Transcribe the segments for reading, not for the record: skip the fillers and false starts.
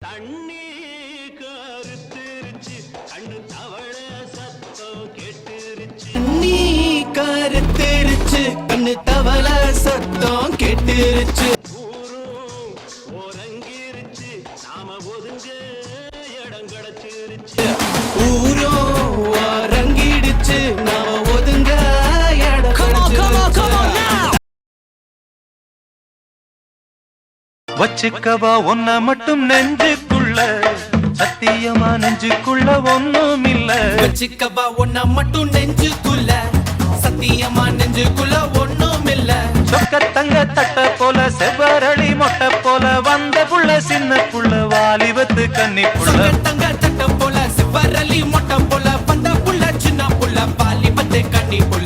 தண்ணி கருத்திருச்சு கண்ணு தவள சத்தம் கேட்டுருச்சு தண்ணி கருத்திருச்சு கண்ணு தவள சத்தம் கேட்டுருச்சு ஊரும் உறங்கிருச்சு நாம ஒதுங்க இடம் கிடைச்சிருச்சு ஊரும் உறங்கிடுச்சு நாம ஒதுங்க இடம் கிடைச்சிருச்சு வச்சுக்கவா ஒன்ன மட்டும் நெஞ்சுக்குள்ள சத்தியமா நெஞ்சுக்குள்ள ஒண்ணும் இல்ல வச்சுக்கவா ஒன்ன மட்டும் நெஞ்சுக்குள்ள சத்தியமா நெஞ்சுக்குள்ள ஒண்ணும் இல்ல சொக்கத்தங்க தட்ட போல செவ்வரளி மொட்டை போல வந்த புள்ள சின்ன புள்ள வாலிபத்து கன்னி புள்ள தங்க தட்ட போல செவ்வரளி மொட்டை போல வந்த புள்ள சின்ன புள்ள வாலிபத்து கன்னி புள்ள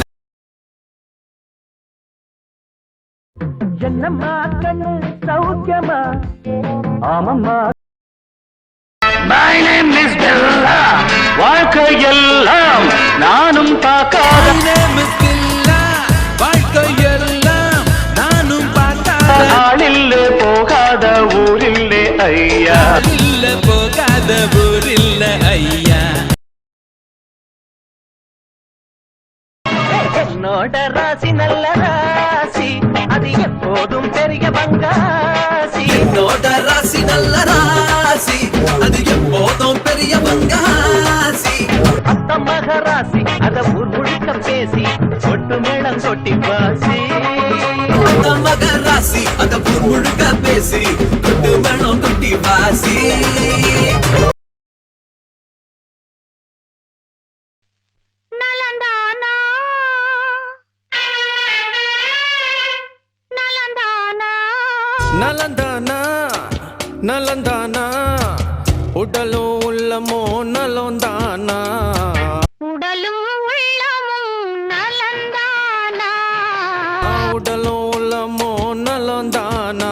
என்னம்மா கண்ணு சௌக்கியமா ஆமம்மா My name is Bella வாழ்க்கையெல்லாம் நானும் பார்க்காத வாழ்க்கையெல்லாம் நானும் பார்க்காத ஆளில்லே போகாத ஊரில்லே ஐயா இல்ல போகாத ஊரில்ல ஐயா என்னோட ராசி நல்ல ராசி அது எப்போதும் பெரிய பங்காசி என்னோட ராசி நல்ல ராசி அது எப்போதும் பெரிய பங்காசி அத்த மகராசி அத ஊர் முழுக்க பேசி சொட்டு மேளம் சொட்டி பாசி மக ராசி அத முழுக்க பேசி கொட்டு வேணும் கொட்டி வாசி நலந்தானா நலந்தானா உடலும் உள்ளமோ நலந்தானா உடலும் உள்ளமும் நலந்தானா உடலும் உள்ளமோ நலந்தானா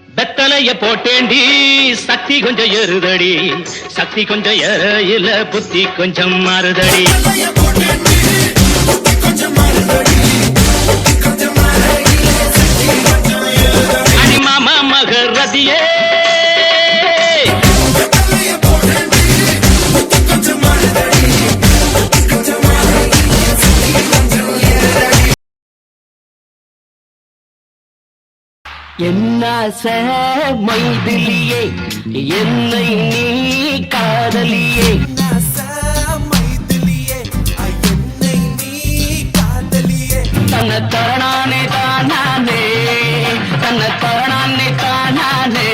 வெத்தலைய போட்டேண்டி சக்தி கொஞ்சம் ஏறுதடி சக்தி கொஞ்சம் ஏறையில புத்தி கொஞ்சம் மாறுதடி அடிமாமா மகரதியே என்னாச மைதிலியே என்னை நீ காதலியே தன்னை தரணானே தானானே தன்னை தரணானே தானானே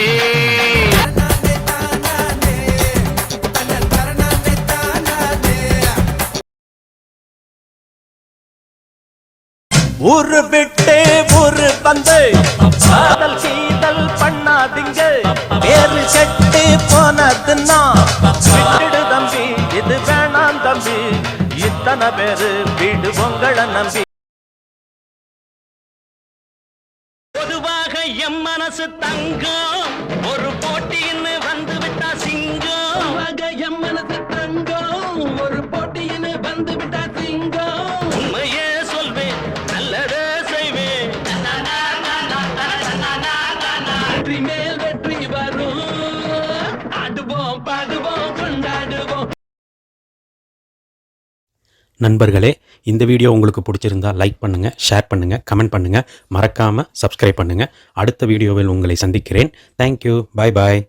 ஊரு விட்டே ஊரு வந்து காதல் சீதல் பண்ணாதீங்க வேறு செட்டு போனதுன்னா விட்டுடு தம்பி இது வேணாம் தம்பி இத்தனை பேரு வீடு உங்களை நம்பி பொதுவாக எம் மனசு தங்கம் ஒரு போட்டின்னு வந்து விட்டா சிங்கம் எம் மனசு தங்கம் ஒரு போட்டின்னு வந்து விட்டா சிங்கம் உண்மையே சொல்வேன் நல்லதே செய்வேன் வெற்றி மேல் வெற்றி வரும் ஆடுவோம் பாடுவோம் கொண்டாடுவோம். நண்பர்களே, இந்த வீடியோ உங்களுக்கு பிடிச்சிருந்தா லைக் பண்ணுங்கள், ஷேர் பண்ணுங்கள், கமெண்ட் பண்ணுங்கள், மறக்காமல் சப்ஸ்கிரைப் பண்ணுங்கள். அடுத்த வீடியோவில் உங்களை சந்திக்கிறேன். தேங்க்யூ. பாய் பாய்.